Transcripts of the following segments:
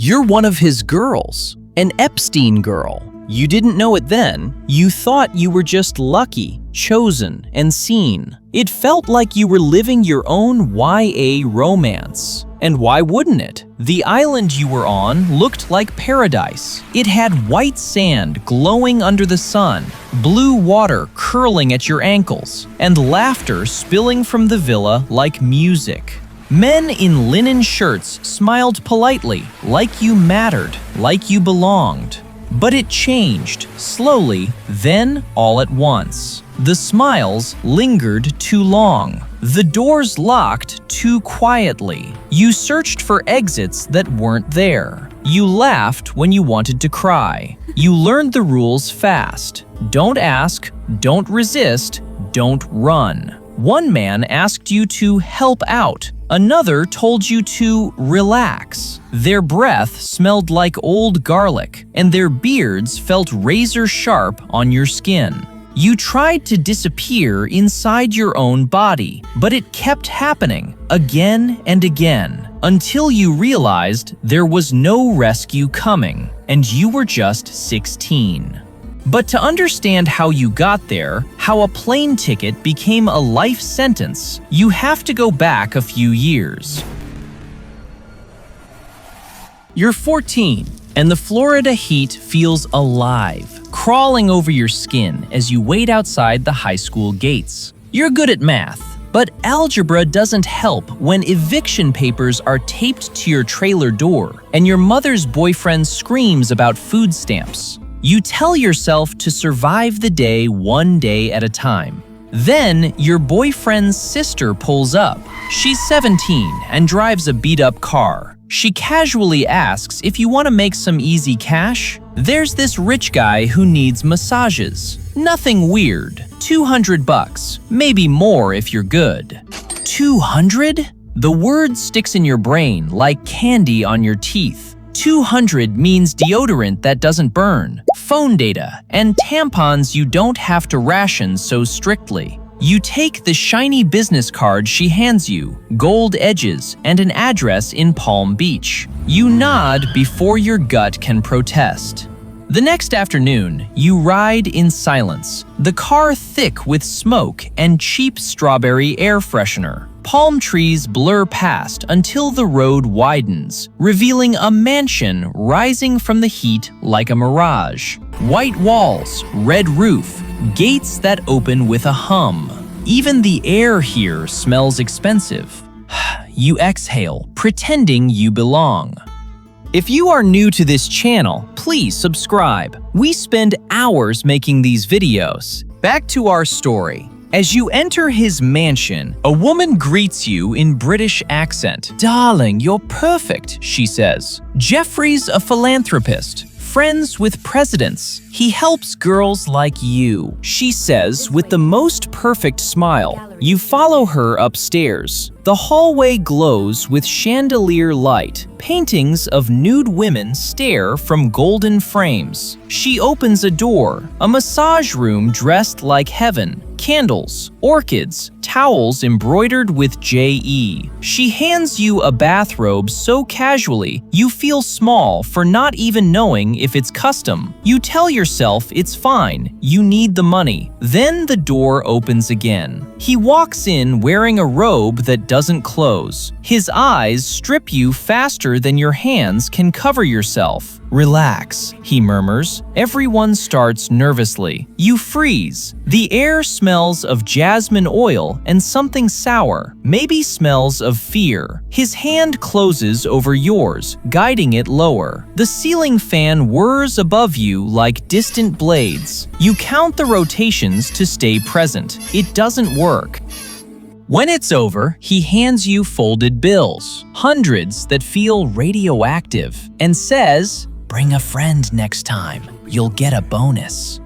You're one of his girls, an Epstein girl. You didn't know it then. You thought you were just lucky, chosen, and seen. It felt like you were living your own YA romance. And why wouldn't it? The island you were on looked like paradise. It had white sand glowing under the sun, blue water curling at your ankles, and laughter spilling from the villa like music. Men in linen shirts smiled politely, like you mattered, like you belonged. But it changed, slowly, then all at once. The smiles lingered too long. The doors locked too quietly. You searched for exits that weren't there. You laughed when you wanted to cry. You learned the rules fast. Don't ask, don't resist, don't run. One man asked you to help out. Another told you to relax. Their breath smelled like old garlic, and their beards felt razor sharp on your skin. You tried to disappear inside your own body, but it kept happening again and again until you realized there was no rescue coming, and you were just 16. But to understand how you got there, how a plane ticket became a life sentence, you have to go back a few years. You're 14, and the Florida heat feels alive, crawling over your skin as you wait outside the high school gates. You're good at math, but algebra doesn't help when eviction papers are taped to your trailer door and your mother's boyfriend screams about food stamps. You tell yourself to survive the day one day at a time. Then your boyfriend's sister pulls up. She's 17 and drives a beat-up car. She casually asks if you want to make some easy cash. There's this rich guy who needs massages. Nothing weird. $200, maybe more if you're good. 200? The word sticks in your brain like candy on your teeth. 200 means deodorant that doesn't burn, phone data, and tampons you don't have to ration so strictly. You take the shiny business card she hands you, gold edges, and an address in Palm Beach. You nod before your gut can protest. The next afternoon, you ride in silence, the car thick with smoke and cheap strawberry air freshener. Palm trees blur past until the road widens, revealing a mansion rising from the heat like a mirage. White walls, red roof, gates that open with a hum. Even the air here smells expensive. You exhale, pretending you belong. If you are new to this channel, please subscribe. We spend hours making these videos. Back to our story. As you enter his mansion, a woman greets you in British accent. "Darling, you're perfect," she says. "Jeffrey's a philanthropist, friends with presidents. He helps girls like you," she says with the most perfect smile. You follow her upstairs. The hallway glows with chandelier light. Paintings of nude women stare from golden frames. She opens a door, a massage room dressed like heaven. Candles, orchids, towels embroidered with JE. She hands you a bathrobe so casually, you feel small for not even knowing if it's custom. You tell yourself it's fine, you need the money. Then the door opens again. He walks in wearing a robe that doesn't close. His eyes strip you faster than your hands can cover yourself. "Relax," he murmurs. Everyone starts nervously. You freeze. The air smells of jasmine oil and something sour, maybe smells of fear. His hand closes over yours, guiding it lower. The ceiling fan whirs above you like distant blades. You count the rotations to stay present. It doesn't work. When it's over, he hands you folded bills, hundreds that feel radioactive, and says, "Bring a friend next time. You'll get a bonus."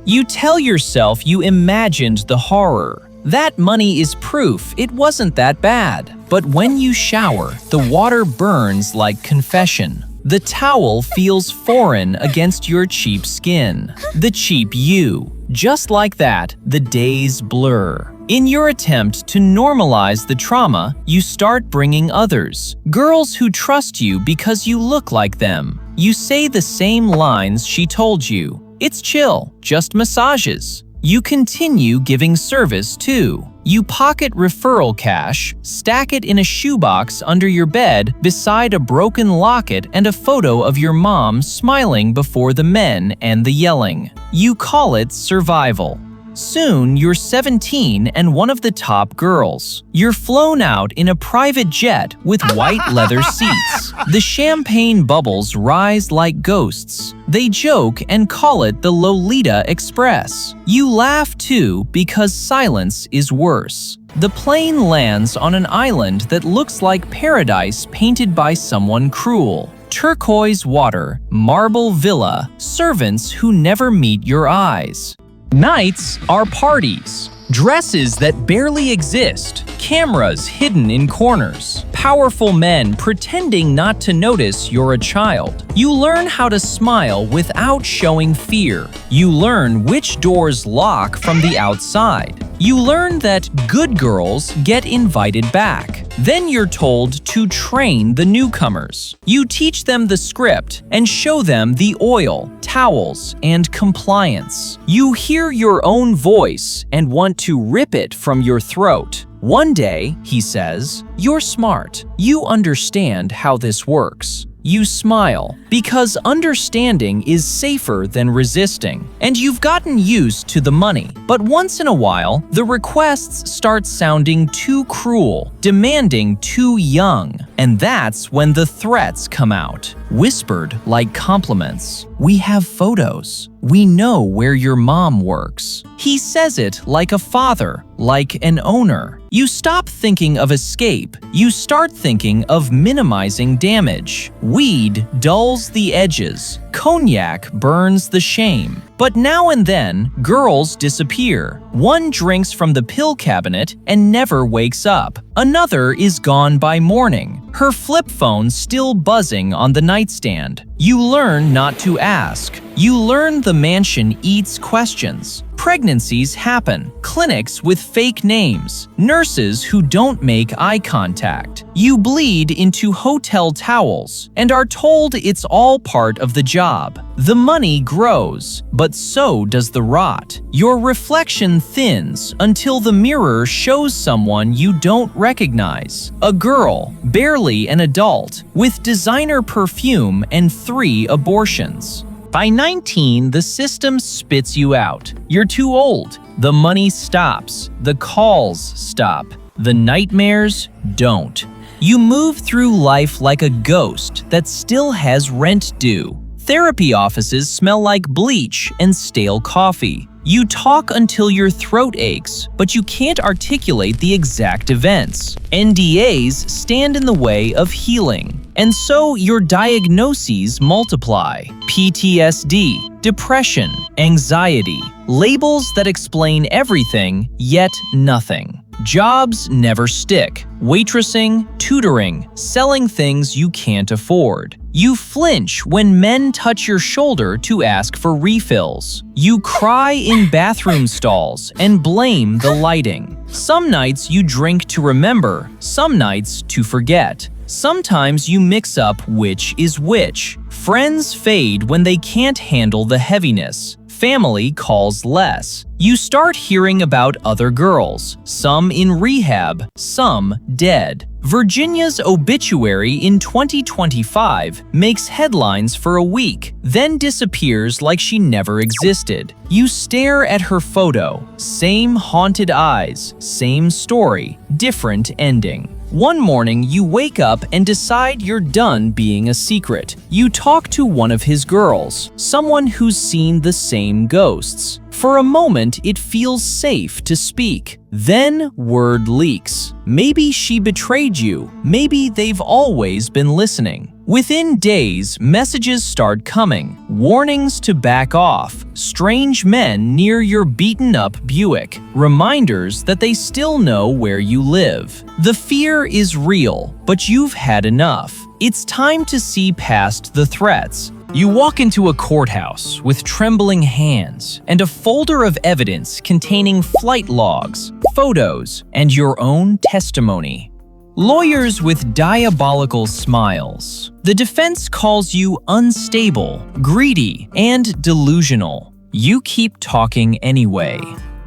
You tell yourself you imagined the horror. That money is proof it wasn't that bad. But when you shower, the water burns like confession. The towel feels foreign against your cheap skin. The cheap you. Just like that, the days blur. In your attempt to normalize the trauma, you start bringing others. Girls who trust you because you look like them. You say the same lines she told you. It's chill, just massages. You continue giving service too. You pocket referral cash, stack it in a shoebox under your bed beside a broken locket and a photo of your mom smiling before the men and the yelling. You call it survival. Soon, you're 17 and one of the top girls. You're flown out in a private jet with white leather seats. The champagne bubbles rise like ghosts. They joke and call it the Lolita Express. You laugh too because silence is worse. The plane lands on an island that looks like paradise painted by someone cruel. Turquoise water, marble villa, servants who never meet your eyes. Nights are parties. Dresses that barely exist, cameras hidden in corners, powerful men pretending not to notice you're a child. You learn how to smile without showing fear. You learn which doors lock from the outside. You learn that good girls get invited back. Then you're told to train the newcomers. You teach them the script and show them the oil, towels, and compliance. You hear your own voice and want to rip it from your throat. One day, he says, "You're smart. You understand how this works." You smile, because understanding is safer than resisting. And you've gotten used to the money. But once in a while, the requests start sounding too cruel, demanding too young. And that's when the threats come out, whispered like compliments. "We have photos. We know where your mom works." He says it like a father, like an owner. You stop thinking of escape. You start thinking of minimizing damage. Weed dulls the edges. Cognac burns the shame. But now and then, girls disappear. One drinks from the pill cabinet and never wakes up. Another is gone by morning, her flip phone still buzzing on the nightstand. You learn not to ask. You learn the mansion eats questions. Pregnancies happen, clinics with fake names, nurses who don't make eye contact. You bleed into hotel towels and are told it's all part of the job. The money grows, but so does the rot. Your reflection thins until the mirror shows someone you don't recognize. A girl, barely an adult, with designer perfume and 3 abortions. By 19, the system spits you out. You're too old. The money stops. The calls stop. The nightmares don't. You move through life like a ghost that still has rent due. Therapy offices smell like bleach and stale coffee. You talk until your throat aches, but you can't articulate the exact events. NDAs stand in the way of healing. And so your diagnoses multiply. PTSD, depression, anxiety, labels that explain everything, yet nothing. Jobs never stick. Waitressing, tutoring, selling things you can't afford. You flinch when men touch your shoulder to ask for refills. You cry in bathroom stalls and blame the lighting. Some nights you drink to remember, some nights to forget. Sometimes you mix up which is which. Friends fade when they can't handle the heaviness. Family calls less. You start hearing about other girls, some in rehab, some dead. Virginia's obituary in 2025 makes headlines for a week, then disappears like she never existed. You stare at her photo, same haunted eyes, same story, different ending. One morning, you wake up and decide you're done being a secret. You talk to one of his girls, someone who's seen the same ghosts. For a moment, it feels safe to speak. Then word leaks. Maybe she betrayed you. Maybe they've always been listening. Within days, messages start coming. Warnings to back off. Strange men near your beaten-up Buick. Reminders that they still know where you live. The fear is real, but you've had enough. It's time to see past the threats. You walk into a courthouse with trembling hands and a folder of evidence containing flight logs, photos, and your own testimony. Lawyers with diabolical smiles. The defense calls you unstable, greedy, and delusional. You keep talking anyway.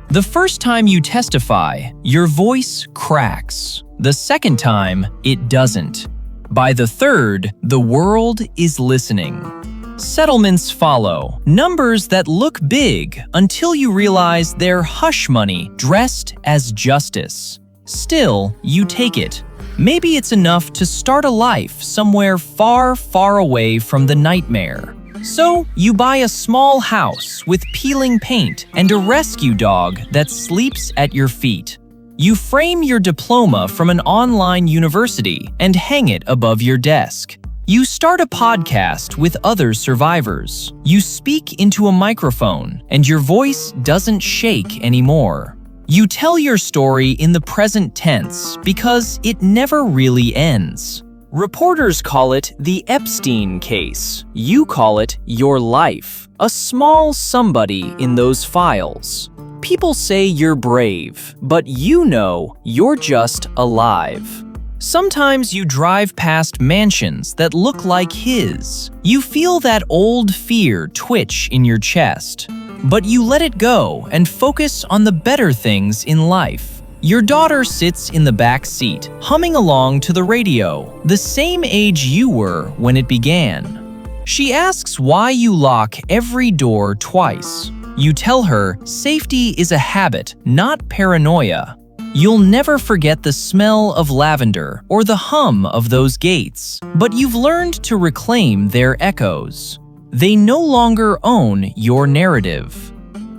The first time you testify, your voice cracks. The second time, it doesn't. By the third, the world is listening. Settlements follow, numbers that look big until you realize they're hush money dressed as justice. Still, you take it. Maybe it's enough to start a life somewhere far, far away from the nightmare. So, you buy a small house with peeling paint and a rescue dog that sleeps at your feet. You frame your diploma from an online university and hang it above your desk. You start a podcast with other survivors. You speak into a microphone, and your voice doesn't shake anymore. You tell your story in the present tense because it never really ends. Reporters call it the Epstein case. You call it your life, a small somebody in those files. People say you're brave, but you know you're just alive. Sometimes you drive past mansions that look like his. You feel that old fear twitch in your chest, but you let it go and focus on the better things in life. Your daughter sits in the back seat, humming along to the radio, the same age you were when it began. She asks why you lock every door twice. You tell her safety is a habit, not paranoia. You'll never forget the smell of lavender or the hum of those gates, but you've learned to reclaim their echoes. They no longer own your narrative.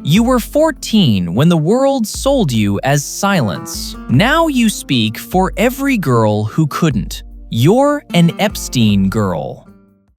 You were 14 when the world sold you as silence. Now you speak for every girl who couldn't. You're an Epstein girl.